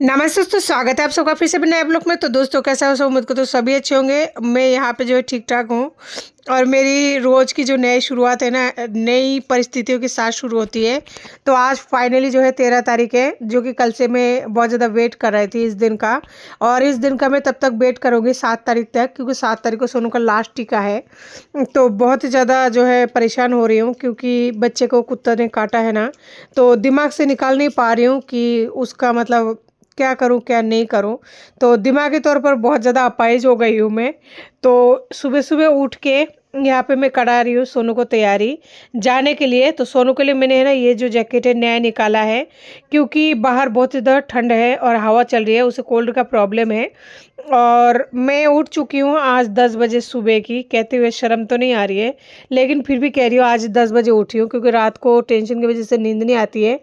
नमस्ते दोस्तों, स्वागत है आप सबका फिर से नए ब्लॉग में। तो दोस्तों कैसा हो सब? मुझको तो सभी अच्छे होंगे। मैं यहाँ पे जो है ठीक ठाक हूँ। और मेरी रोज़ की जो नई शुरुआत है ना, नई परिस्थितियों के साथ शुरू होती है। तो आज फाइनली जो है 13 तारीख है, जो कि कल से मैं बहुत ज़्यादा वेट कर रही थी इस दिन का। और इस दिन का मैं तब तक वेट करूँगी 7 तारीख तक, क्योंकि 7 तारीख को सोनू का लास्ट टीका है। तो बहुत ही ज़्यादा जो है परेशान हो रही हूँ, क्योंकि बच्चे को कुत्ता ने काटा है ना। तो दिमाग से निकाल नहीं पा रही हूँ कि उसका मतलब क्या करूँ क्या नहीं करूँ। तो दिमागी तौर पर बहुत ज़्यादा अपाहिज हो गई हूँ मैं। तो सुबह सुबह उठ के यहाँ पे मैं करा रही हूँ सोनू को तैयारी जाने के लिए। तो सोनू के लिए मैंने है ना ये जो जैकेट है नया निकाला है, क्योंकि बाहर बहुत ही ज़्यादा ठंड है और हवा चल रही है, उसे कोल्ड का प्रॉब्लम है। और मैं उठ चुकी हूँ आज 10 बजे सुबह की, कहते हुए शर्म तो नहीं आ रही है, लेकिन फिर भी कह रही हूँ आज 10 बजे उठी हूँ, क्योंकि रात को टेंशन की वजह से नींद नहीं आती है।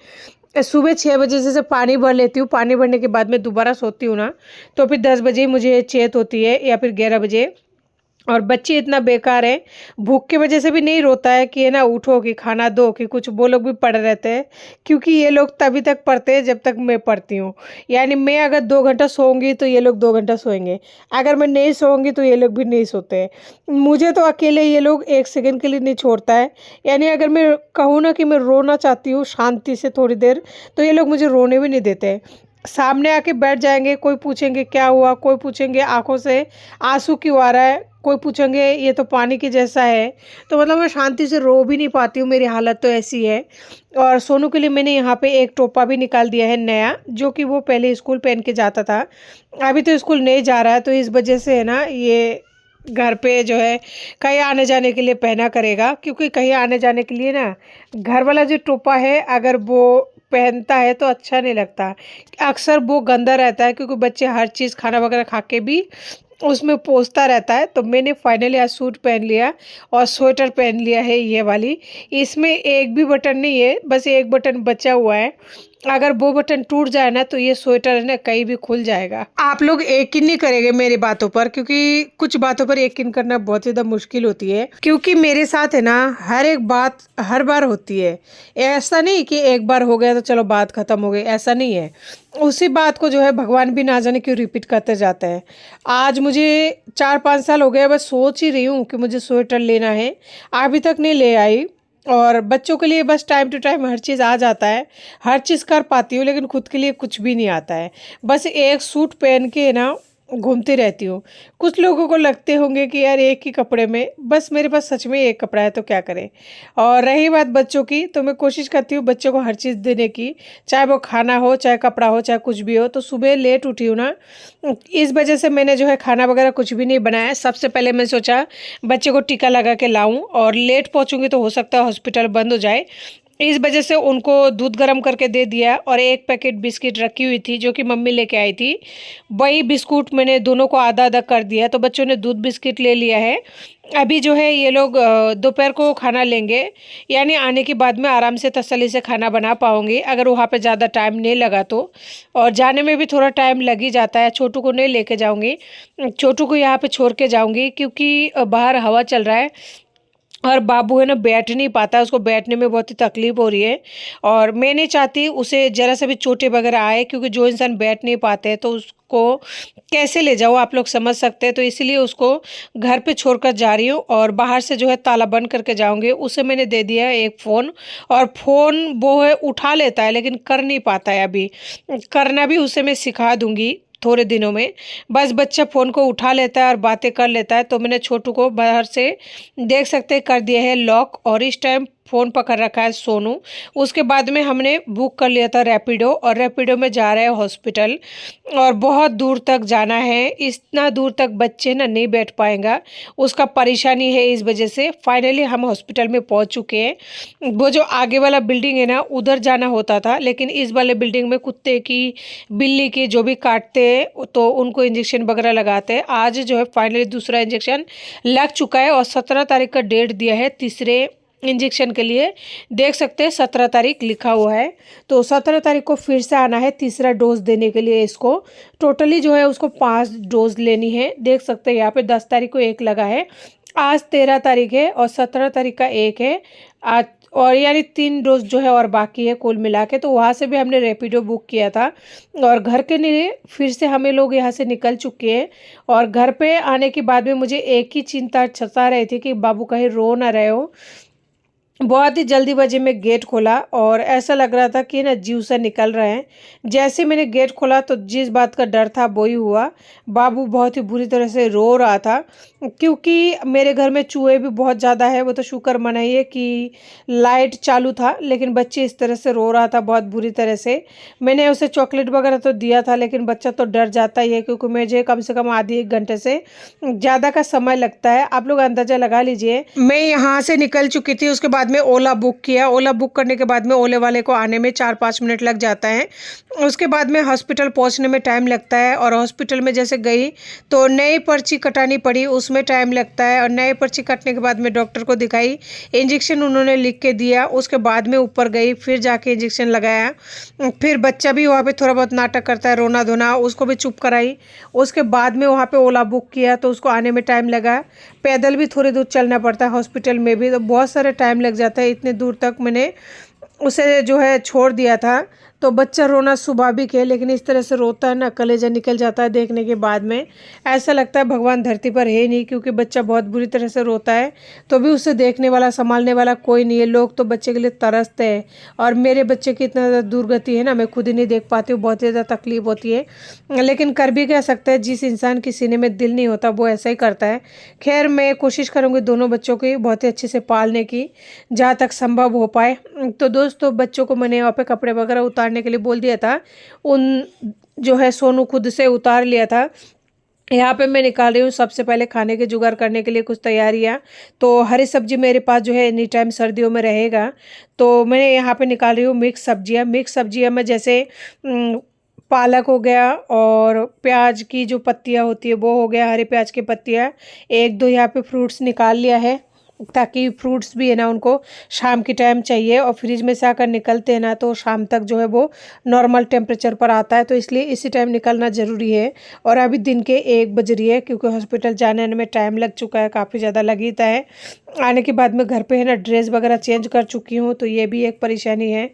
सुबह 6 बजे से पानी भर लेती हूँ, पानी भरने के बाद मैं दोबारा सोती हूँ ना, तो फिर 10 बजे ही मुझे चेत होती है या फिर 11 बजे। और बच्चे इतना बेकार है, भूख की वजह से भी नहीं रोता है कि है ना उठो कि खाना दो कि कुछ, वो लोग भी पढ़ रहते हैं। क्योंकि ये लोग तभी तक पढ़ते हैं जब तक मैं पढ़ती हूँ। यानी मैं अगर 2 घंटा सोऊंगी तो ये लोग 2 घंटा सोएंगे, अगर मैं नहीं सोऊंगी तो ये लोग भी नहीं सोते हैं। मुझे तो अकेले ये लोग एक सेकंड के लिए नहीं छोड़ता है। यानी अगर मैं कहूँ ना कि मैं रोना चाहती हूँ शांति से थोड़ी देर, तो ये लोग मुझे रोने भी नहीं देते। सामने आके बैठ जाएंगे, कोई पूछेंगे क्या हुआ, कोई पूछेंगे आंखों से आंसू क्यों आ रहा है, कोई पूछेंगे ये तो पानी के जैसा है। तो मतलब मैं शांति से रो भी नहीं पाती हूँ, मेरी हालत तो ऐसी है। और सोनू के लिए मैंने यहाँ पे एक टोपा भी निकाल दिया है नया, जो कि वो पहले स्कूल पहन के जाता था, अभी तो स्कूल नहीं जा रहा है। तो इस वजह से है ना ये घर पे जो है कहीं आने जाने के लिए पहना करेगा, क्योंकि कहीं आने जाने के लिए ना घर वाला जो टोपा है अगर वो पहनता है तो अच्छा नहीं लगता। अक्सर वो गंदा रहता है, क्योंकि बच्चे हर चीज़ खाना वगैरह खा के भी उसमें पोंछता रहता है। तो मैंने फाइनली आज सूट पहन लिया और स्वेटर पहन लिया है ये वाली। इसमें एक भी बटन नहीं है, बस एक बटन बचा हुआ है। अगर वो बटन टूट जाए ना तो ये स्वेटर है ना कहीं भी खुल जाएगा। आप लोग यकीन नहीं करेंगे मेरी बातों पर, क्योंकि कुछ बातों पर यकीन करना बहुत ज़्यादा मुश्किल होती है। क्योंकि मेरे साथ है ना हर एक बात हर बार होती है। ऐसा नहीं कि एक बार हो गया तो चलो बात खत्म हो गई, ऐसा नहीं है। उसी बात को जो है भगवान भी ना जाने क्यों रिपीट करते जाते हैं। आज मुझे 4-5 साल हो गए, बस सोच ही रही हूँ कि मुझे स्वेटर लेना है, अभी तक नहीं ले आई। और बच्चों के लिए बस टाइम टू टाइम हर चीज़ आ जाता है, हर चीज़ कर पाती हूँ, लेकिन खुद के लिए कुछ भी नहीं आता है। बस एक सूट पहन के ना घूमती रहती हूँ। कुछ लोगों को लगते होंगे कि यार एक ही कपड़े में, बस मेरे पास सच में एक कपड़ा है तो क्या करें। और रही बात बच्चों की, तो मैं कोशिश करती हूँ बच्चों को हर चीज़ देने की, चाहे वो खाना हो, चाहे कपड़ा हो, चाहे कुछ भी हो। तो सुबह लेट उठी हूँ ना, इस वजह से मैंने जो है खाना वगैरह कुछ भी नहीं बनाया। सबसे पहले मैं सोचा बच्चे को टीका लगा के लाऊं, और लेट पहुंचूंगी तो हो सकता है हॉस्पिटल बंद हो जाए। इस वजह से उनको दूध गर्म करके दे दिया, और एक पैकेट बिस्किट रखी हुई थी जो कि मम्मी लेके आई थी, वही बिस्कुट मैंने दोनों को आधा आधा कर दिया। तो बच्चों ने दूध बिस्किट ले लिया है। अभी जो है ये लोग दोपहर को खाना लेंगे, यानी आने के बाद में आराम से तसल्ली से खाना बना पाऊंगी, अगर वहाँ पे ज़्यादा टाइम नहीं लगा तो। और जाने में भी थोड़ा टाइम लग ही जाता है। छोटू को नहीं लेके जाऊंगी, छोटू को यहाँ पे छोड़ के जाऊंगी, क्योंकि बाहर हवा चल रहा है और बाबू है ना बैठ नहीं पाता, उसको बैठने में बहुत ही तकलीफ हो रही है। और मैं नहीं चाहती उसे ज़रा सा भी चोटें वगैरह आए, क्योंकि जो इंसान बैठ नहीं पाते हैं तो उसको कैसे ले जाऊँ, आप लोग समझ सकते हैं। तो इसीलिए उसको घर पे छोड़कर जा रही हूँ, और बाहर से जो है ताला बंद करके जाऊँगी। उसे मैंने दे दिया है एक फ़ोन, और फ़ोन वो है उठा लेता है लेकिन कर नहीं पाता है अभी। करना भी उसे मैं सिखा दूँगी थोड़े दिनों में। बस बच्चा फ़ोन को उठा लेता है और बातें कर लेता है। तो मैंने छोटू को बाहर से देख सकते हैं कर दिया है लॉक, और इस टाइम फ़ोन पकड़ रखा है सोनू। उसके बाद में हमने बुक कर लिया था रैपिडो, और रैपिडो में जा रहे हैं हॉस्पिटल, और बहुत दूर तक जाना है। इतना दूर तक बच्चे ना नहीं बैठ पाएगा, उसका परेशानी है। इस वजह से फाइनली हम हॉस्पिटल में पहुंच चुके हैं। वो जो आगे वाला बिल्डिंग है ना उधर जाना होता था, लेकिन इस वाले बिल्डिंग में कुत्ते की बिल्ली की जो भी काटते हैं तो उनको इंजेक्शन वगैरह लगाते हैं। आज जो है फाइनली दूसरा इंजेक्शन लग चुका है, और 17 तारीख का डेट दिया है तीसरे इंजेक्शन के लिए। देख सकते हैं 17 तारीख लिखा हुआ है। तो 17 तारीख को फिर से आना है तीसरा डोज देने के लिए। इसको टोटली जो है उसको 5 डोज लेनी है। देख सकते हैं यहाँ पे 10 तारीख को एक लगा है, आज 13 तारीख है और 17 तारीख का एक है। आज और यानी 3 डोज जो है और बाकी है कुल मिला के। तो वहाँ से भी हमने रैपिडो बुक किया था और घर के लिए फिर से हमें लोग यहाँ से निकल चुके हैं। और घर पे आने के बाद में मुझे एक ही चिंता सता रही थी कि बाबू कहीं रो ना रहे हो। बहुत ही जल्दीबाजी में गेट खोला और ऐसा लग रहा था कि ना जीव से निकल रहे हैं। जैसे मैंने गेट खोला तो जिस बात का डर था वो ही हुआ। बाबू बहुत ही बुरी तरह से रो रहा था क्योंकि मेरे घर में चूहे भी बहुत ज़्यादा है। वो तो शुक्र मनाइए कि लाइट चालू था, लेकिन बच्चे इस तरह से रो रहा था बहुत बुरी तरह से। मैंने उसे चॉकलेट वगैरह तो दिया था, लेकिन बच्चा तो डर जाता ही है क्योंकि मुझे कम से कम आधी 1 घंटे से ज़्यादा का समय लगता है। आप लोग अंदाज़ा लगा लीजिए। मैं यहाँ से निकल चुकी थी, उसके बाद में ओला बुक किया। ओला बुक करने के बाद में ओले वाले को आने में 4-5 मिनट लग जाता है। उसके बाद में हॉस्पिटल पहुँचने में टाइम लगता है और हॉस्पिटल में जैसे गई तो नई पर्ची कटानी पड़ी, उसमें टाइम लगता है। और नई पर्ची कटने के बाद में डॉक्टर को दिखाई, इंजेक्शन उन्होंने लिख के दिया। उसके बाद में ऊपर गई, फिर जाके इंजेक्शन लगाया। फिर बच्चा भी वहाँ पे थोड़ा बहुत नाटक करता है, रोना धोना, उसको भी चुप कराई। उसके बाद में वहाँ पे ओला बुक किया तो उसको आने में टाइम लगा। पैदल भी थोड़ी दूर चलना पड़ता है हॉस्पिटल में भी, तो बहुत सारे टाइम लग जाता है। इतने दूर तक मैंने उसे जो है छोड़ दिया था। तो बच्चा रोना स्वाभाविक है, लेकिन इस तरह से रोता है ना, कलेजा निकल जाता है देखने के बाद में। ऐसा लगता है भगवान धरती पर है नहीं, क्योंकि बच्चा बहुत बुरी तरह से रोता है तो भी उसे देखने वाला संभालने वाला कोई नहीं है। लोग तो बच्चे के लिए तरसते हैं और मेरे बच्चे की इतना ज़्यादा दुर्गति है ना, मैं खुद ही नहीं देख पाती हूँ, बहुत ज़्यादा तकलीफ होती है। लेकिन कर भी क्या सकता है, जिस इंसान के सीने में दिल नहीं होता वो ऐसा ही करता है। खैर, मैं कोशिश करूँगी दोनों बच्चों की बहुत ही अच्छे से पालने की, जहाँ तक संभव हो पाए। तो दोस्तों, बच्चों को मैंने यहाँ पे कपड़े वगैरह उतारने के लिए बोल दिया था। उन जो है सोनू खुद से उतार लिया था। यहाँ पे मैं निकाल रही हूँ सबसे पहले खाने के जुगाड़ करने के लिए कुछ तैयारियाँ। तो हरी सब्जी मेरे पास जो है एनी टाइम सर्दियों में रहेगा। तो मैं यहाँ पे निकाल रही हूँ मिक्स सब्जियाँ। मिक्स सब्जियाँ में जैसे पालक हो गया और प्याज की जो पत्तियाँ होती है वो हो गया, हरे प्याज की पत्तियाँ। 1-2 यहाँ पे फ्रूट्स निकाल लिया है, ताकि फ्रूट्स भी है ना उनको शाम के टाइम चाहिए और फ्रिज में से आकर निकलते हैं ना तो शाम तक जो है वो नॉर्मल टेम्परेचर पर आता है, तो इसलिए इसी टाइम निकलना ज़रूरी है। और अभी दिन के 1 बज रही है, क्योंकि हॉस्पिटल जाने आने में टाइम लग चुका है, काफ़ी ज़्यादा लगता है। आने के बाद में घर पे है ना ड्रेस वगैरह चेंज कर चुकी हूँ, तो ये भी एक परेशानी है।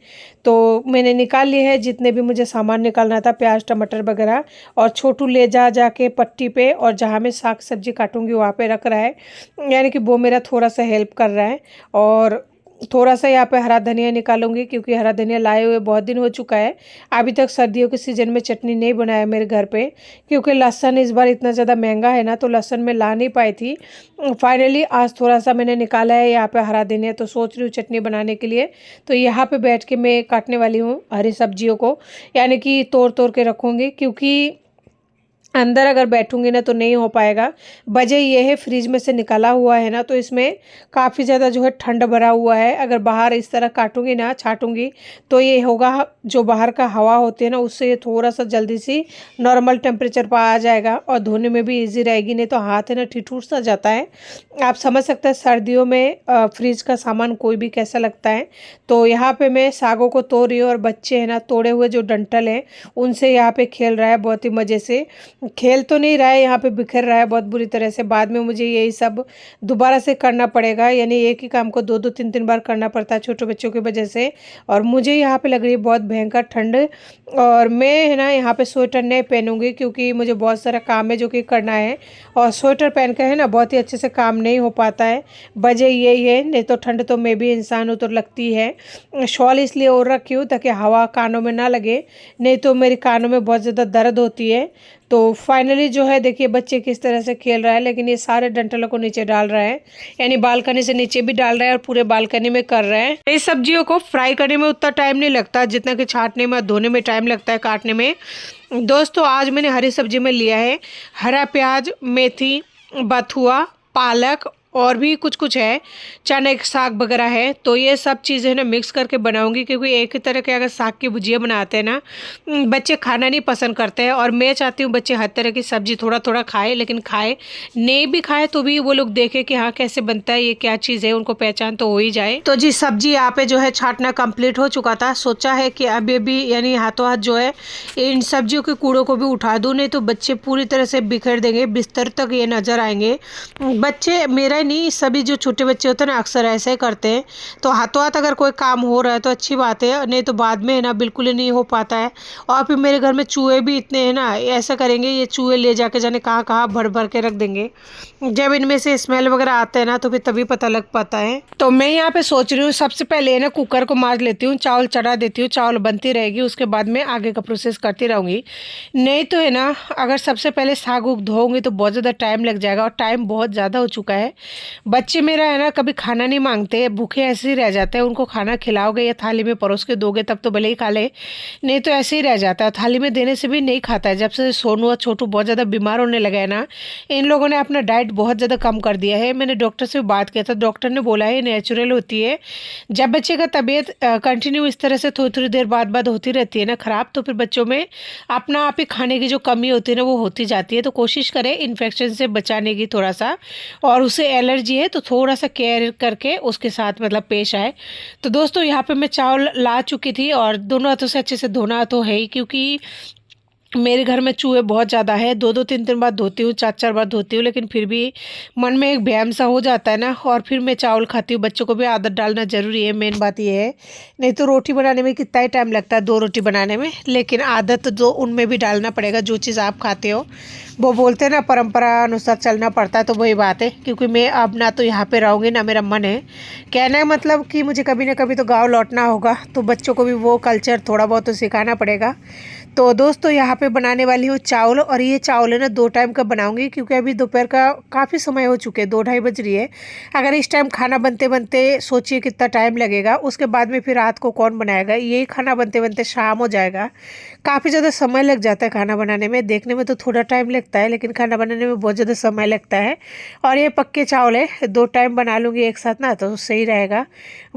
तो मैंने निकाल लिए है जितने भी मुझे सामान निकालना था, प्याज टमाटर वगैरह। और छोटू ले जा के पट्टी पे और जहाँ मैं साग सब्जी काटूंगी वहाँ पे रख रहा है, यानी कि वो मेरा थोड़ा सा हेल्प कर रहा है। और थोड़ा सा यहाँ पे हरा धनिया निकालूंगी, क्योंकि हरा धनिया लाए हुए बहुत दिन हो चुका है। अभी तक सर्दियों के सीज़न में चटनी नहीं बनाया मेरे घर पे, क्योंकि लहसुन इस बार इतना ज़्यादा महंगा है ना, तो लहसुन में ला नहीं पाई थी। फाइनली आज थोड़ा सा मैंने निकाला है यहाँ पे हरा धनिया, तो सोच रही हूँ चटनी बनाने के लिए। तो यहाँ पे बैठ के मैं काटने वाली हूँ हरी सब्जियों को, यानी कि तोड़ तोड़ के रखूँगी, क्योंकि अंदर अगर बैठूंगी ना तो नहीं हो पाएगा। वजह ये है, फ्रिज में से निकाला हुआ है ना, तो इसमें काफ़ी ज़्यादा जो है ठंड भरा हुआ है। अगर बाहर इस तरह काटूंगी ना, छाटूंगी, तो ये होगा जो बाहर का हवा होती है ना, उससे ये थोड़ा सा जल्दी सी नॉर्मल टेम्परेचर पर आ जाएगा और धोने में भी ईजी रहेगी। नहीं तो हाथ है ना ठिठुर सा जाता है। आप समझ सकते हैं सर्दियों में फ्रिज का सामान कोई भी कैसा लगता है। तो यहाँ पर मैं सागों को तोड़ रही हूँ और बच्चे है ना तोड़े हुए जो डंठल हैं उनसे यहाँ पर खेल रहा है बहुत ही मज़े से। खेल तो नहीं रहा है, यहाँ पे बिखर रहा है बहुत बुरी तरह से। बाद में मुझे यही सब दोबारा से करना पड़ेगा, यानी एक ही काम को 2-2 3-3 बार करना पड़ता है छोटे बच्चों की वजह से। और मुझे यहाँ पे लग रही है बहुत भयंकर ठंड, और मैं है ना यहाँ पे स्वेटर नहीं पहनूंगी, क्योंकि मुझे बहुत सारा काम है जो कि करना है। और स्वेटर पहन कर है ना बहुत ही अच्छे से काम नहीं हो पाता है, वजह यही है। नहीं तो ठंड तो मैं भी इंसान हूँ तो लगती है। शॉल इसलिए ओढ़ रखी हूँ ताकि हवा कानों में ना लगे, नहीं तो मेरे कानों में बहुत ज़्यादा दर्द होती है। तो फाइनली जो है देखिए बच्चे किस तरह से खेल रहा है, लेकिन ये सारे डंठलों को नीचे डाल रहा है, यानी बालकनी से नीचे भी डाल रहा है और पूरे बालकनी में कर रहा है। इस सब्जियों को फ्राई करने में उतना टाइम नहीं लगता जितना कि छांटने में, धोने में टाइम लगता है, काटने में। दोस्तों, आज मैंने हरी सब्जी में लिया है हरा प्याज, मेथी, बथुआ, पालक और भी कुछ कुछ है, चने के साग वगैरह है। तो ये सब चीज़ें ना मिक्स करके बनाऊंगी, क्योंकि एक ही तरह के अगर साग की भुजिया बनाते हैं ना, बच्चे खाना नहीं पसंद करते हैं। और मैं चाहती हूँ बच्चे हर तरह की सब्जी थोड़ा थोड़ा खाए, लेकिन खाए नहीं भी खाए तो भी वो लोग देखे कि हाँ कैसे बनता है, ये क्या चीज़ है, उनको पहचान तो हो ही जाए। तो जी सब्जी यहाँ पे जो है छाटना कंप्लीट हो चुका था। सोचा है कि अभी भी यानी हाथों हाथ जो है इन सब्जियों के कूड़ों को भी उठा दूँ, नहीं तो बच्चे पूरी तरह से बिखर देंगे, बिस्तर तक ये नजर आएंगे। बच्चे मेरा ही नहीं, सभी जो छोटे बच्चे होते हैं ना अक्सर ऐसे ही करते हैं। तो हाथों हाथ अगर कोई काम हो रहा है तो अच्छी बात है, नहीं तो बाद में है ना बिल्कुल ही नहीं हो पाता है। और फिर मेरे घर में चूहे भी इतने हैं ना, ऐसा करेंगे ये चूहे ले जाके जाने कहाँ कहाँ भर भर के रख देंगे। जब इनमें से स्मेल वगैरह आते हैं ना तो फिर तभी पता लग पाता है। तो मैं यहाँ पे सोच रही हूँ सबसे पहले ना कुकर को मार लेती हूँ, चावल चढ़ा देती हूँ, चावल बनती रहेगी, उसके बाद में आगे का प्रोसेस करती रहूँगी। नहीं तो है ना अगर सबसे पहले साग उग धोऊंगी तो बहुत ज़्यादा टाइम लग जाएगा, और टाइम बहुत ज़्यादा हो चुका है। बच्चे मेरा है ना कभी खाना नहीं मांगते, भूखे ऐसे ही रह जाते हैं। उनको खाना खिलाओगे या थाली में परोस के दोगे तब तो भले ही खा ले, नहीं तो ऐसे ही रह जाता है। थाली में देने से भी नहीं खाता है। जब से सोनू और छोटू बहुत ज़्यादा बीमार होने लगे हैं ना, इन लोगों ने अपना डाइट बहुत ज़्यादा कम कर दिया है। मैंने डॉक्टर से बात किया था, डॉक्टर ने बोला है नेचुरल होती है। जब बच्चे का तबीयत कंटिन्यू इस तरह से थोड़ी थोड़ी देर बाद होती रहती है ना ख़राब, तो फिर बच्चों में अपना आप ही खाने की जो कमी होती है ना वो होती जाती है। तो कोशिश करें इन्फेक्शन से बचाने की थोड़ा सा, और उसे एलर्जी है तो थोड़ा सा केयर करके उसके साथ मतलब पेश आए। तो दोस्तों यहाँ पे मैं चावल ला चुकी थी, और दोनों हाथों से अच्छे से धोना तो है ही, क्योंकि मेरे घर में चूहे बहुत ज़्यादा है। दो दो तीन तीन बार धोती हूँ, चार चार बार धोती हूँ, लेकिन फिर भी मन में एक वहम सा हो जाता है ना। और फिर मैं चावल खाती हूँ। बच्चों को भी आदत डालना ज़रूरी है, मेन बात ये है। नहीं तो रोटी बनाने में कितना ही टाइम लगता है, 2 रोटी बनाने में, लेकिन आदत जो उनमें भी डालना पड़ेगा। जो चीज़ आप खाते हो वो बोलते हैं ना परंपरा अनुसार चलना पड़ता है, तो वही बात है। क्योंकि मैं अब ना तो यहाँ पे रहूँगी ना मेरा मन है, कहना है मतलब कि मुझे कभी ना कभी तो गाँव लौटना होगा, तो बच्चों को भी वो कल्चर थोड़ा बहुत तो सिखाना पड़ेगा। तो दोस्तों यहाँ पे बनाने वाली हूँ चावल, और ये चावल है ना 2 टाइम का बनाऊंगी, क्योंकि अभी दोपहर का काफ़ी समय हो चुके हैं, 2-2:30 बज रही है। अगर इस टाइम खाना बनते बनते सोचिए कितना टाइम लगेगा, उसके बाद में फिर रात को कौन बनाएगा। यही खाना बनते बनते शाम हो जाएगा। काफ़ी ज़्यादा समय लग जाता है खाना बनाने में। देखने में तो थोड़ा टाइम लगता है, लेकिन खाना बनाने में बहुत ज़्यादा समय लगता है। और ये पक्के चावल है, 2 टाइम बना लूँगी एक साथ ना तो सही रहेगा।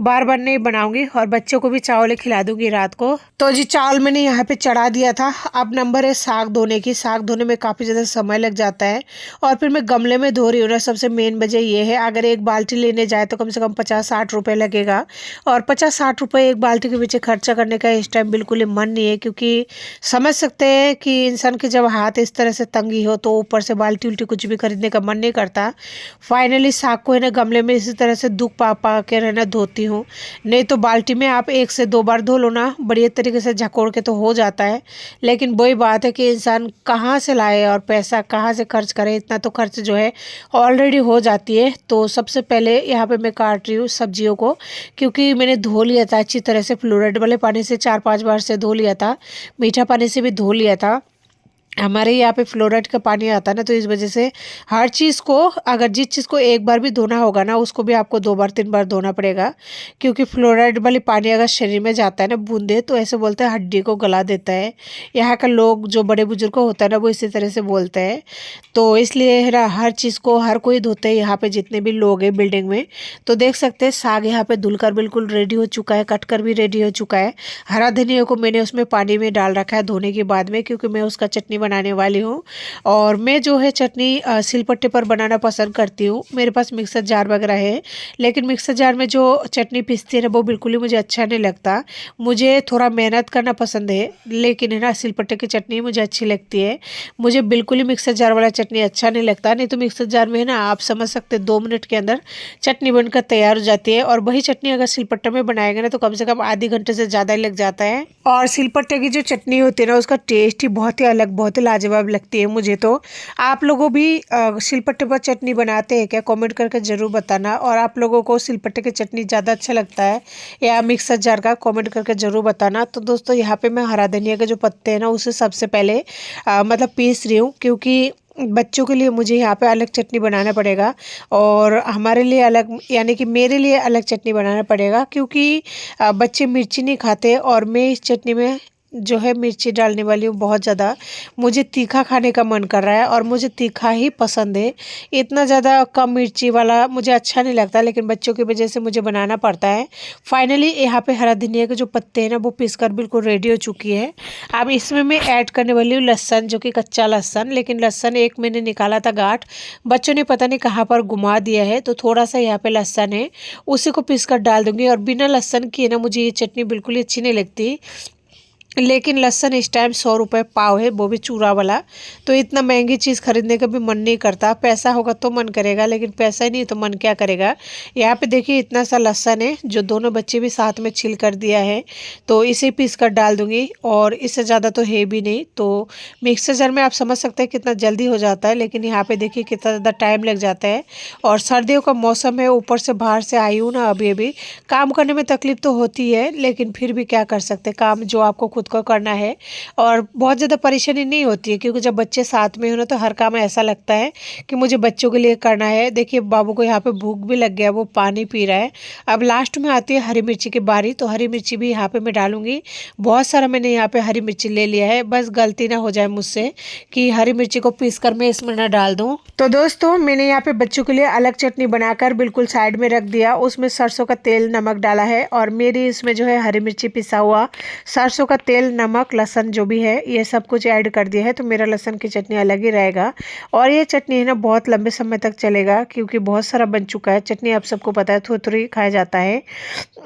बार बार नहीं बनाऊँगी, और बच्चों को भी चावल खिला दूँगी रात को। तो जी चावल मैंने यहाँ पे चढ़ा दिया था। अब नंबर है साग धोने की। साग धोने में काफ़ी ज़्यादा समय लग जाता है, और फिर मैं गमले में धो रही हूँ ना। सबसे मेन वजह ये है, अगर एक बाल्टी लेने जाए तो कम से कम 50-60 रुपये लगेगा, और 50-60 रुपये एक बाल्टी के पीछे खर्चा करने का इस टाइम बिल्कुल ही मन नहीं है। क्योंकि समझ सकते हैं कि इंसान के जब हाथ इस तरह से तंगी हो तो ऊपर से बाल्टी उल्टी कुछ भी खरीदने का मन नहीं करता। फाइनली साग को है ना गमले में इसी तरह से दुख पा पा के रहना धोती हूँ। नहीं तो बाल्टी में आप 1 से 2 बार धो लो ना, बढ़िया तरीके से झकोड़ के तो हो जाता है। लेकिन वही बात है कि इंसान कहाँ से लाए और पैसा कहाँ से खर्च करे। इतना तो खर्च जो है ऑलरेडी हो जाती है। तो सबसे पहले यहाँ पे मैं काट रही हूँ सब्जियों को, क्योंकि मैंने धो लिया था अच्छी तरह से, फ्लोराइड वाले पानी से 4-5 बार से धो लिया था, मीठा पानी से भी धो लिया था। हमारे यहाँ पे फ्लोराइड का पानी आता है ना, तो इस वजह से हर चीज़ को, अगर जिस चीज़ को एक बार भी धोना होगा ना उसको भी आपको 2 बार 3 बार धोना पड़ेगा। क्योंकि फ्लोराइड वाली पानी अगर शरीर में जाता है ना बूंदे, तो ऐसे बोलते हैं हड्डी को गला देता है। यहाँ का लोग जो बड़े बुजुर्ग होता है ना वो इसी तरह से बोलते हैं। तो इसलिए है ना हर चीज़ को हर कोई धोते हैं यहाँ पे, जितने भी लोग हैं बिल्डिंग में। तो देख सकते हैं साग यहाँ पे धुलकर बिल्कुल रेडी हो चुका है, कट कर भी रेडी हो चुका है। हरा धनिया को मैंने उसमें पानी में डाल रखा है धोने के बाद में, क्योंकि मैं उसका चटनी बनाने वाली हूँ। और मैं जो है चटनी सिलपट्टे पर बनाना पसंद करती हूँ। मेरे पास मिक्सर जार वगैरह है, लेकिन मिक्सर जार में जो चटनी पीसती है ना वो बिल्कुल ही मुझे अच्छा नहीं लगता। मुझे थोड़ा मेहनत करना पसंद है, लेकिन है ना सिलपट्टे की चटनी मुझे अच्छी लगती है। मुझे बिल्कुल ही मिक्सर जार वाला चटनी अच्छा नहीं लगता। नहीं तो मिक्सर जार में है ना आप समझ सकते 2 मिनट के अंदर चटनी बनकर तैयार हो जाती है। और वही चटनी अगर सिलपट्टे में बनाएगा ना तो कम से कम आधे घंटे से ज़्यादा ही लग जाता है। और सिलपट्टे की जो चटनी होती है ना उसका टेस्ट ही बहुत ही अलग, बहुत ही लाजवाब लगती है मुझे। तो आप लोगों भी सिलपट्टे पर चटनी बनाते हैं क्या? कमेंट करके ज़रूर बताना। और आप लोगों को सिलपट्टे की चटनी ज़्यादा अच्छा लगता है या मिक्सर जार का, कमेंट करके ज़रूर बताना। तो दोस्तों यहाँ पे मैं हरा धनिया के जो पत्ते हैं ना उसे सबसे पहले मतलब पीस रही हूँ, क्योंकि बच्चों के लिए मुझे यहाँ पे अलग चटनी बनाना पड़ेगा, और हमारे लिए अलग, यानी कि मेरे लिए अलग चटनी बनाना पड़ेगा। क्योंकि बच्चे मिर्ची नहीं खाते, और मैं इस चटनी में जो है मिर्ची डालने वाली हूँ बहुत ज़्यादा। मुझे तीखा खाने का मन कर रहा है, और मुझे तीखा ही पसंद है। इतना ज़्यादा कम मिर्ची वाला मुझे अच्छा नहीं लगता, लेकिन बच्चों की वजह से मुझे बनाना पड़ता है। फाइनली यहाँ पे हरा धनिया के जो पत्ते हैं ना वो पीसकर बिल्कुल रेडी हो चुकी है। अब इसमें मैं ऐड करने वाली हूँ लहसुन, जो कि कच्चा लहसुन। लेकिन लहसुन एक मैंने निकाला था गांठ, बच्चों ने पता नहीं कहाँ पर घुमा दिया है, तो थोड़ा सा यहाँ पे लहसुन है उसी को पीस कर डाल दूँगी। और बिना लहसुन किए ना मुझे ये चटनी बिल्कुल ही अच्छी नहीं लगती। लेकिन लहसुन इस टाइम 100 रुपये पाव है, वो भी चूरा वाला। तो इतना महंगी चीज़ खरीदने का भी मन नहीं करता। पैसा होगा तो मन करेगा, लेकिन पैसा ही नहीं तो मन क्या करेगा। यहाँ पे देखिए इतना सा लहसुन है जो दोनों बच्चे भी साथ में छिल कर दिया है, तो इसे पीस कर डाल दूंगी। और इससे ज़्यादा तो है भी नहीं, तो मिक्सर जार में आप समझ सकते हैं कितना जल्दी हो जाता है। लेकिन यहाँ पे देखिए कितना ज़्यादा टाइम लग जाता है। और सर्दियों का मौसम है, ऊपर से बाहर से आई हूँ ना अभी अभी, काम करने में तकलीफ तो होती है, लेकिन फिर भी क्या कर सकते हैं, काम जो आपको खुद को करना है। और बहुत ज़्यादा परेशानी नहीं होती है, क्योंकि जब बच्चे साथ में हो ना तो हर काम ऐसा लगता है कि मुझे बच्चों के लिए करना है। देखिए बाबू को यहाँ पे भूख भी लग गया, वो पानी पी रहा है। अब लास्ट में आती है हरी मिर्ची की बारी, तो हरी मिर्ची भी यहाँ पे मैं डालूंगी। बहुत सारा मैंने यहाँ पे हरी मिर्ची ले लिया है, बस गलती ना हो जाए मुझसे कि हरी मिर्ची को पीस कर मैं इसमें ना डाल दूँ। तो दोस्तों मैंने यहाँ पे बच्चों के लिए अलग चटनी बनाकर बिल्कुल साइड में रख दिया। उसमें सरसों का तेल नमक डाला है, और मेरी इसमें जो है हरी मिर्ची पिसा हुआ, सरसों का तेल नमक लहसुन जो भी है ये सब कुछ ऐड कर दिया है। तो मेरा लहसुन की चटनी अलग ही रहेगा। और ये चटनी है ना बहुत लंबे समय तक चलेगा, क्योंकि बहुत सारा बन चुका है। चटनी आप सबको पता है थोड़ी थोड़ी खाया जाता है,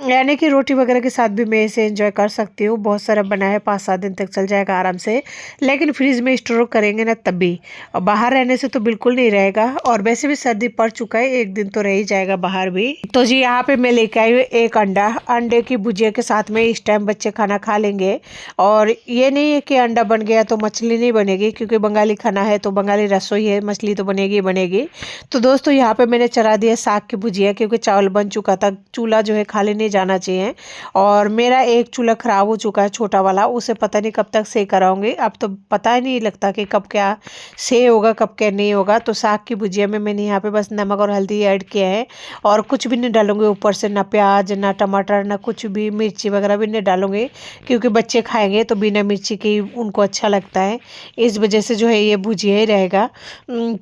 यानी कि रोटी वगैरह के साथ भी मैं इसे एंजॉय कर सकती हूँ। बहुत सारा बना है, 5-7 दिन तक चल जाएगा आराम से। लेकिन फ्रिज में स्टोर करेंगे ना तभी, और बाहर रहने से तो बिल्कुल नहीं रहेगा। और वैसे भी सर्दी पड़ चुका है, एक दिन तो रह ही जाएगा बाहर भी। तो जी यहाँ पे मैं लेके आई हूँ एक अंडा। अंडे की भुजिया के साथ में इस टाइम बच्चे खाना खा लेंगे। और ये नहीं है कि अंडा बन गया तो मछली नहीं बनेगी, क्योंकि बंगाली खाना है तो बंगाली रसोई है, मछली तो बनेगी बनेगी। तो दोस्तों यहाँ पे मैंने चढ़ा दिया साग की भुजिया, क्योंकि चावल बन चुका था। चूल्हा जो है खाली नहीं जाना चाहिए। और मेरा एक चूल्हा खराब हो चुका है छोटा वाला, उसे पता नहीं कब तक सेक कराऊंगी। अब तो पता ही नहीं लगता कि कब क्या से होगा कब क्या नहीं होगा। तो साग की भुजिया में मैंने यहाँ पे बस नमक और हल्दी ऐड किया है, और कुछ भी नहीं डालूंगी ऊपर से, ना प्याज ना टमाटर ना कुछ भी, मिर्ची वगैरह भी नहीं डालूंगी, क्योंकि बच्चे खाएंगे तो बिना मिर्ची के उनको अच्छा लगता है। इस वजह से जो है ये भुजिया ही रहेगा।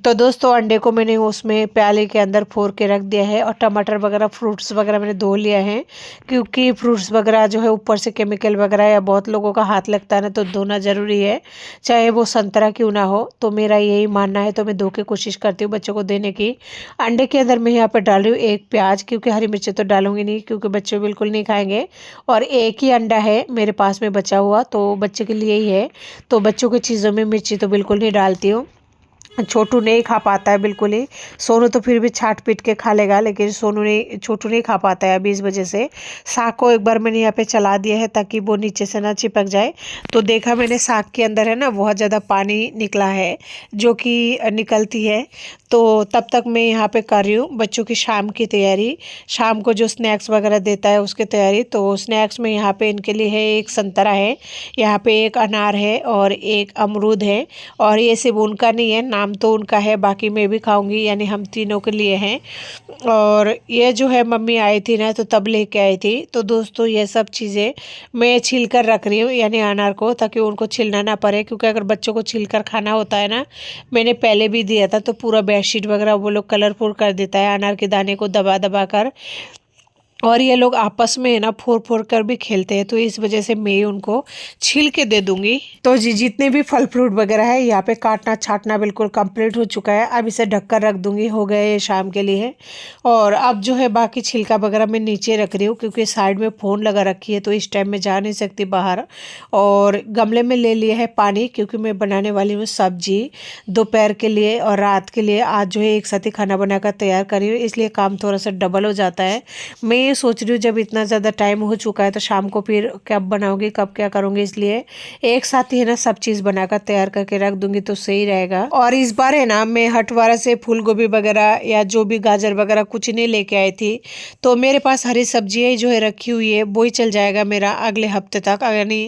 तो दोस्तों अंडे को मैंने उसमें प्याले के अंदर फोड़ के रख दिया है, और टमाटर वगैरह फ्रूट्स वगैरह मैंने धो लिया है, क्योंकि फ्रूट्स वगैरह जो है ऊपर से केमिकल वगैरह या बहुत लोगों का हाथ लगता है ना, तो धोना ज़रूरी है, चाहे वो संतरा क्यों ना हो। तो मेरा यही मानना है, तो मैं धो के कोशिश करती हूँ बच्चों को देने की। अंडे के अंदर मैं यहाँ पर डाल रही हूँ एक प्याज, क्योंकि हरी मिर्ची तो डालूंगी नहीं, क्योंकि बच्चे बिल्कुल नहीं खाएंगे। और एक ही अंडा है मेरे पास में बचा हुआ, तो बच्चे के लिए ही है। तो बच्चों की चीज़ों में मिर्ची तो बिल्कुल नहीं डालती हूँ। छोटू नहीं खा पाता है बिल्कुल ही। सोनू तो फिर भी छाट पीट के खा लेगा, लेकिन छोटू नहीं खा पाता है अभी, इस वजह से। साग को एक बार मैंने यहाँ पे चला दिया है ताकि वो नीचे से ना चिपक जाए। तो देखा मैंने साग के अंदर है ना बहुत ज़्यादा पानी निकला है, जो कि निकलती है। तो तब तक मैं यहाँ पे कर रही हूँ बच्चों की शाम की तैयारी, शाम को जो स्नैक्स वगैरह देता है उसकी तैयारी। तो स्नैक्स में यहाँ पे इनके लिए है एक संतरा है, यहाँ पे एक अनार है, और एक अमरूद है। और ये सिर्फ उनका नहीं है, नाम तो उनका है, बाकी मैं भी खाऊंगी, यानी हम तीनों के लिए हैं। और ये जो है मम्मी आई थी ना तो तब लेके आई थी। तो दोस्तों ये सब चीज़ें मैं छील कर रख रही हूँ, यानी अनार को, ताकि उनको छीलना ना पड़े। क्योंकि अगर बच्चों को छील कर खाना होता है ना, मैंने पहले भी दिया था, तो पूरा बेडशीट वगैरह वो लोग कलरफुल कर देता है अनार के दाने को दबा दबा कर। और ये लोग आपस में ना फोड़ फोड़ कर भी खेलते हैं, तो इस वजह से मैं उनको छील के दे दूंगी। तो जी जितने भी फल फ्रूट वगैरह है यहाँ पे काटना छाटना बिल्कुल कंप्लीट हो चुका है। अब इसे ढककर रख दूंगी, हो गए ये शाम के लिए। और अब जो है बाकी छिलका वगैरह मैं नीचे रख रही हूँ, क्योंकि साइड में फ़ोन लगा रखी है, तो इस टाइम में जा नहीं सकती बाहर। और गमले में ले लिया है पानी, क्योंकि मैं बनाने वाली हूँ सब्जी दोपहर के लिए और रात के लिए। आज जो है एक साथ ही खाना बनाकर तैयार करी हूँ, इसलिए काम थोड़ा सा डबल हो जाता है। मैं सोच रही हूँ जब इतना ज़्यादा टाइम हो चुका है तो शाम को फिर कब बनाऊंगी कब क्या करूँगी, इसलिए एक साथ ही है ना सब चीज़ बनाकर तैयार करके रख दूंगी तो सही रहेगा। और इस बार है ना मैं हटवारा से फूल गोभी वगैरह या जो भी गाजर वगैरह कुछ नहीं लेके आई थी, तो मेरे पास हरी सब्जियाँ जो है रखी हुई है, वो ही चल जाएगा मेरा अगले हफ्ते तक। यानी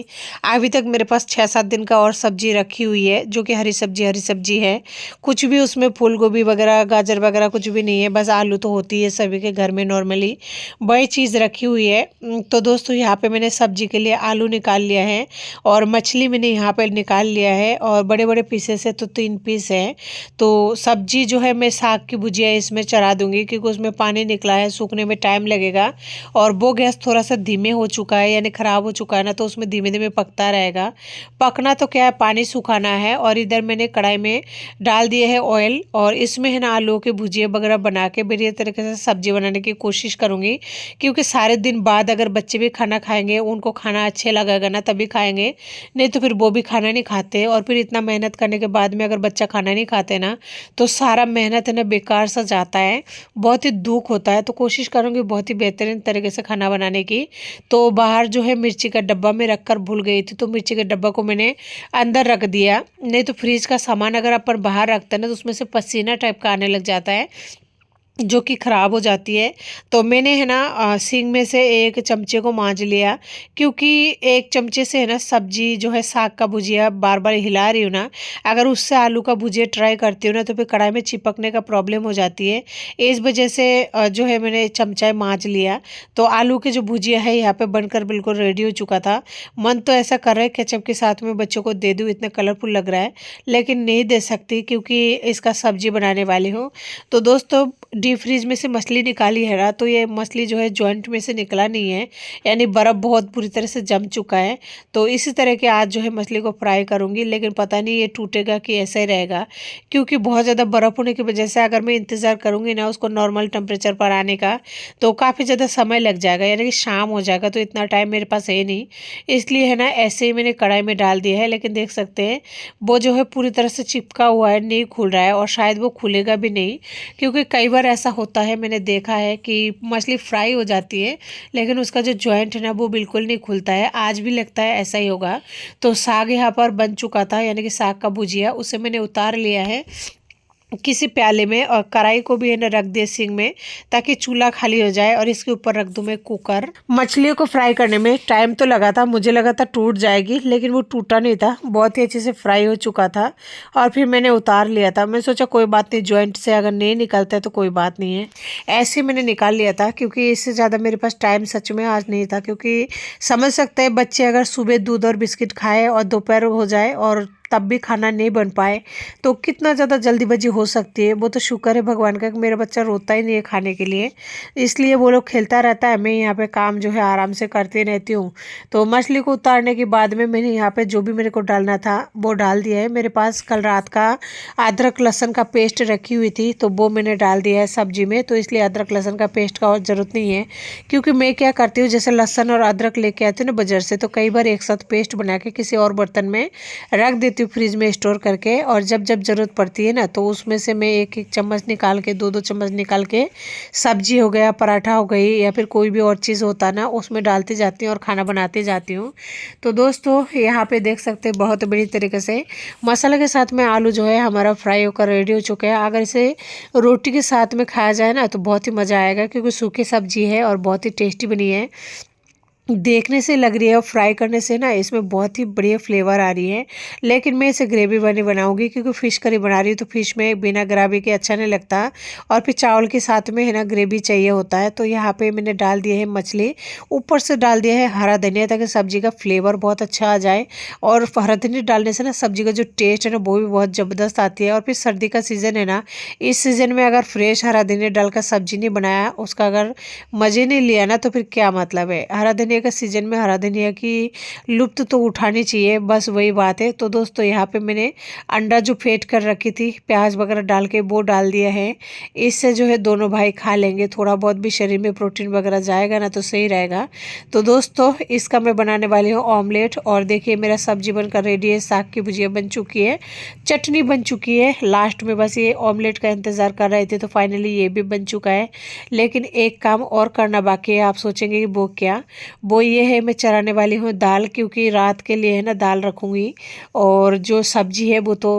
अभी तक मेरे पास 6-7 दिन का और सब्जी रखी हुई है, जो कि हरी सब्जी है। कुछ भी उसमें फूल गोभी वगैरह गाजर वगैरह कुछ भी नहीं है, बस आलू तो होती है सभी के घर में नॉर्मली, वही चीज़ रखी हुई है। तो दोस्तों यहाँ पे मैंने सब्जी के लिए आलू निकाल लिया है, और मछली मैंने यहाँ पे निकाल लिया है, और बड़े बड़े पीसेस है तो 3 पीस है। तो सब्जी जो है मैं साग की भुजिया इसमें चढ़ा दूंगी, क्योंकि उसमें पानी निकला है, सूखने में टाइम लगेगा। और वो गैस थोड़ा सा धीमे हो चुका है, यानी ख़राब हो चुका है ना, तो उसमें धीमे धीमे पकता रहेगा। पकना तो क्या है, पानी सुखाना है। और इधर मैंने कढ़ाई में डाल दिए है ऑयल, और इसमें है ना आलू के भुजिया वगैरह बना के बढ़िया तरीके से सब्जी बनाने की कोशिश करूँगी, क्योंकि सारे दिन बाद अगर बच्चे भी खाना खाएंगे, उनको खाना अच्छे लगेगा ना तभी खाएंगे, नहीं तो फिर वो भी खाना नहीं खाते। और फिर इतना मेहनत करने के बाद में अगर बच्चा खाना नहीं खाते ना तो सारा मेहनत है ना बेकार सा जाता है, बहुत ही दुख होता है। तो कोशिश करूँगी बहुत ही बेहतरीन तरीके से खाना बनाने की। तो बाहर जो है मिर्ची का डब्बा में रख कर भूल गई थी, तो मिर्ची के डब्बा को मैंने अंदर रख दिया। नहीं तो फ्रिज का सामान अगर अपन बाहर रखते हैं ना तो उसमें से पसीना टाइप का आने लग जाता है, जो कि ख़राब हो जाती है। तो मैंने है ना सिंक में से एक चमचे को मांज लिया, क्योंकि एक चमचे से है ना सब्जी जो है साग का भुजिया बार बार हिला रही हूँ ना, अगर उससे आलू का भुजिया ट्राई करती हूँ ना तो फिर कढ़ाई में चिपकने का प्रॉब्लम हो जाती है। इस वजह से जो है मैंने चमचा मांज लिया। तो आलू के जो भुजिया है यहाँ पे बनकर बिल्कुल रेडी हो चुका था। मन तो ऐसा कर रहा है केचप के साथ में बच्चों को दे दूँ, इतना कलरफुल लग रहा है, लेकिन नहीं दे सकती क्योंकि इसका सब्जी बनाने वाली हूँ। तो दोस्तों डीप फ्रीज में से मछली निकाली है ना, तो ये मछली जो है जॉइंट में से निकला नहीं है, यानी बर्फ़ बहुत बुरी तरह से जम चुका है। तो इसी तरह के आज जो है मछली को फ्राई करूँगी, लेकिन पता नहीं ये टूटेगा कि ऐसा ही रहेगा, क्योंकि बहुत ज़्यादा बर्फ़ होने की वजह से अगर मैं इंतज़ार करूँगी ना उसको नॉर्मल टेम्परेचर पर आने का तो काफ़ी ज़्यादा समय लग जाएगा, यानी कि शाम हो जाएगा। तो इतना टाइम मेरे पास है नहीं, इसलिए है ना ऐसे ही मैंने कढ़ाई में डाल दिया है। लेकिन देख सकते हैं वो जो है पूरी तरह से चिपका हुआ है, नहीं खुल रहा है, और शायद वो खुलेगा भी नहीं, क्योंकि कई बार ऐसा होता है, मैंने देखा है कि मछली फ्राई हो जाती है लेकिन उसका जो जॉइंट है ना वो बिल्कुल नहीं खुलता है। आज भी लगता है ऐसा ही होगा। तो साग यहाँ पर बन चुका था, यानी कि साग का भुजिया, उसे मैंने उतार लिया है किसी प्याले में, और कढ़ाई को भी है ना रख दिया सिंक में, ताकि चूल्हा खाली हो जाए। और इसके ऊपर रख दूं मैं कुकर। मछलियों को फ्राई करने में टाइम तो लगा था, मुझे लगा था टूट जाएगी, लेकिन वो टूटा नहीं था, बहुत ही अच्छे से फ्राई हो चुका था। और फिर मैंने उतार लिया था। मैं सोचा कोई बात नहीं, जॉइंट से अगर नहीं निकलता है तो कोई बात नहीं है, ऐसे मैंने निकाल लिया था, क्योंकि इससे ज़्यादा मेरे पास टाइम सच में आज नहीं था। क्योंकि समझ सकते हैं बच्चे अगर सुबह दूध और बिस्किट खाए और दोपहर हो जाए और तब भी खाना नहीं बन पाए तो कितना ज़्यादा जल्दीबाजी हो सकती है। वो तो शुक्र है भगवान का कि मेरा बच्चा रोता ही नहीं है खाने के लिए, इसलिए वो लोग खेलता रहता है, मैं यहाँ पे काम जो है आराम से करती रहती हूँ। तो मछली को उतारने के बाद में मैंने यहाँ पे जो भी मेरे को डालना था वो डाल दिया है। मेरे पास कल रात का अदरक लहसुन का पेस्ट रखी हुई थी, तो वो मैंने डाल दिया है सब्जी में। तो इसलिए अदरक लहसुन का पेस्ट का और ज़रूरत नहीं है, क्योंकि मैं क्या करती हूँ, जैसे लहसुन और अदरक लेके आती हूँ ना बाजार से, तो कई बार एक साथ पेस्ट बना के किसी और बर्तन में रख देती हूँ फ्रिज में स्टोर करके, और जब जब ज़रूरत पड़ती है ना तो उसमें से मैं एक एक चम्मच निकाल के, दो दो चम्मच निकाल के सब्जी हो गया, पराठा हो गई, या फिर कोई भी और चीज़ होता ना उसमें डालती जाती हूँ और खाना बनाती जाती हूँ। तो दोस्तों यहाँ पे देख सकते हैं बहुत बड़ी तरीके से मसाला के साथ में आलू जो है हमारा फ्राई होकर रेडी हो चुका है। अगर इसे रोटी के साथ में खाया जाए ना तो बहुत ही मज़ा आएगा, क्योंकि सूखी सब्जी है और बहुत ही टेस्टी बनी है। देखने से लग रही है और फ्राई करने से ना इसमें बहुत ही बढ़िया फ्लेवर आ रही है। लेकिन मैं इसे ग्रेवी बनी बनाऊंगी, क्योंकि फ़िश करी बना रही हूँ तो फिश में बिना ग्रेवी के अच्छा नहीं लगता, और फिर चावल के साथ में है ना ग्रेवी चाहिए होता है। तो यहाँ पे मैंने डाल दिया है मछली, ऊपर से डाल दिया है हरा धनिया, ताकि सब्जी का फ्लेवर बहुत अच्छा आ जाए। और हरा धनिया डालने से ना सब्जी का जो टेस्ट है ना वो भी बहुत ज़बरदस्त आती है। और फिर सर्दी का सीज़न है ना, इस सीज़न में अगर फ्रेश हरा धनिया डालकर सब्जी नहीं बनाया, उसका अगर मज़े नहीं लिया ना तो फिर क्या मतलब है। हरा धनिया का सीजन में हरा धनिया की लुप्त तो उठानी चाहिए, बस वही बात है। तो दोस्तों यहाँ पे मैंने अंडा जो फेंट कर रखी थी प्याज वगैरह डाल के वो डाल दिया है। इससे जो है दोनों भाई खा लेंगे, थोड़ा बहुत भी शरीर में प्रोटीन वगैरह जाएगा ना तो सही रहेगा। तो दोस्तों इसका मैं बनाने वाली हूँ ऑमलेट। और देखिए मेरा सब्जी बनकर रेडी है, साग की भुजिया बन चुकी है, चटनी बन चुकी है, लास्ट में बस ये ऑमलेट का इंतज़ार कर रहे थे, तो फाइनली ये भी बन चुका है। लेकिन एक काम और करना बाकी है। आप सोचेंगे कि वो क्या, वो ये है मैं चढ़ाने वाली हूँ दाल, क्योंकि रात के लिए है ना दाल रखूँगी, और जो सब्जी है वो तो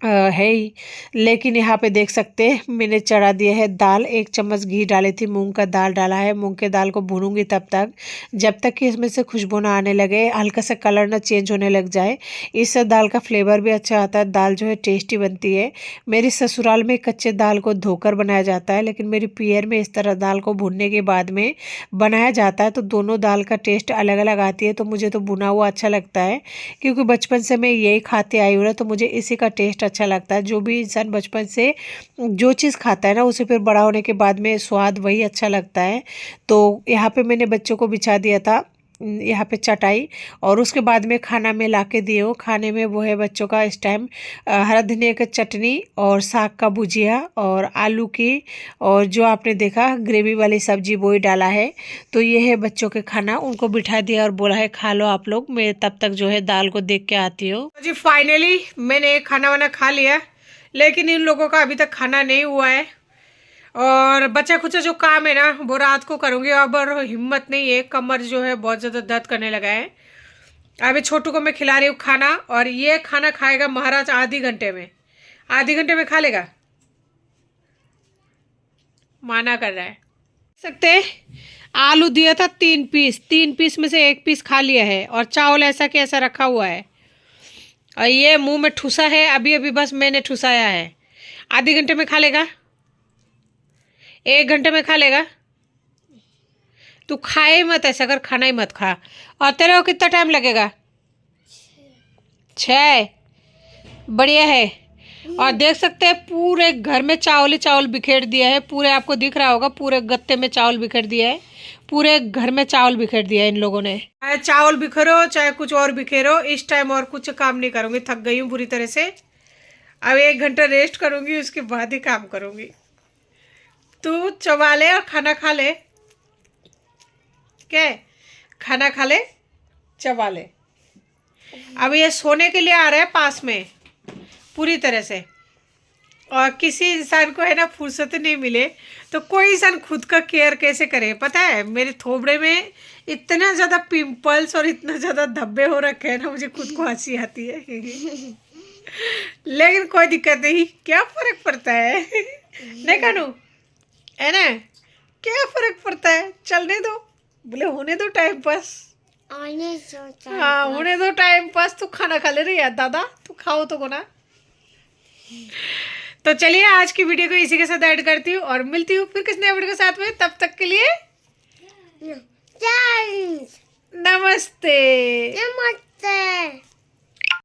है ही। लेकिन यहाँ पे देख सकते हैं मैंने चढ़ा दिया है दाल। एक चम्मच घी डाली थी, मूंग का दाल डाला है। मूंग के दाल को भूनूंगी तब तक जब तक कि इसमें से खुशबू ना आने लगे, हल्का सा कलर ना चेंज होने लग जाए। इससे दाल का फ्लेवर भी अच्छा आता है, दाल जो है टेस्टी बनती है। मेरी ससुराल में कच्चे दाल को धोकर बनाया जाता है, लेकिन मेरी पियर में इस तरह दाल को भूनने के बाद में बनाया जाता है। तो दोनों दाल का टेस्ट अलग अलग आती है। तो मुझे तो भुना हुआ अच्छा लगता है, क्योंकि बचपन से मैं यही खाते आई हूँ ना, तो मुझे इसी का टेस्ट अच्छा लगता है। जो भी इंसान बचपन से जो चीज़ खाता है ना उसे फिर बड़ा होने के बाद में स्वाद वही अच्छा लगता है। तो यहाँ पे मैंने बच्चों को बिछा दिया था यहाँ पे चटाई, और उसके बाद में खाना में ला के दिए हो। खाने में वो है बच्चों का इस टाइम हरा धनिया की चटनी और साग का भुजिया और आलू की, और जो आपने देखा ग्रेवी वाली सब्जी वो ही डाला है। तो ये है बच्चों के खाना। उनको बिठा दिया और बोला है खा लो आप लोग, मैं तब तक जो है दाल को देख के आती हूँ। तो जी फाइनली मैंने खाना वाना खा लिया, लेकिन इन लोगों का अभी तक खाना नहीं हुआ है, और बचा खुचा जो काम है ना वो रात को करूँगी। अब हिम्मत नहीं है, कमर जो है बहुत ज़्यादा दर्द करने लगा है। अभी छोटू को मैं खिला रही हूँ खाना, और ये खाना खाएगा महाराज आधे घंटे में। आधे घंटे में खा लेगा, माना कर रहा है। सकते आलू दिया था 3 पीस, 3 पीस में से 1 पीस खा लिया है, और चावल ऐसा कि ऐसा रखा हुआ है, और ये मुंह में ठूसा है अभी अभी, बस मैंने ठूसाया है। आधे घंटे में खा लेगा, 1 घंटे में खा लेगा। तू खाए मत ऐसा कर, खाना ही मत खा। और तेरे को कितना टाइम लगेगा? 6। बढ़िया है। और देख सकते हैं पूरे घर में चावल ही चावल बिखेर दिया है। पूरे आपको दिख रहा होगा, पूरे गत्ते में चावल बिखेर दिया है, पूरे घर में चावल बिखेर दिया है इन लोगों ने। चाहे चावल बिखेरो चाहे कुछ और बिखेरो, इस टाइम और कुछ काम नहीं करूँगी, थक गई हूँ बुरी तरह से। अब 1 घंटा रेस्ट करूँगी, उसके बाद ही काम करूँगी। तू चबा ले और खाना खा ले। क्या खाना खा ले, चबा ले। अब ये सोने के लिए आ रहा है पास में पूरी तरह से, और किसी इंसान को है ना फुर्सत नहीं मिले तो कोई इंसान खुद का केयर कैसे करे। पता है मेरे थोबड़े में इतना ज़्यादा पिंपल्स और इतना ज़्यादा धब्बे हो रखे हैं ना, मुझे खुद को हंसी आती है। लेकिन कोई दिक्कत नहीं, क्या फ़र्क पड़ता है। नहीं कानू, है ना, क्या फ़र्क पड़ता है, चलने दो, बोले होने दो टाइम पास। हाँ होने दो टाइम पास। तू खाना खा ले रही है दादा, तू खाओ तो को ना। तो चलिए आज की वीडियो को इसी के साथ ऐड करती हूँ, और मिलती हूँ फिर किसी नए वीडियो के साथ में। तब तक के लिए नमस्ते।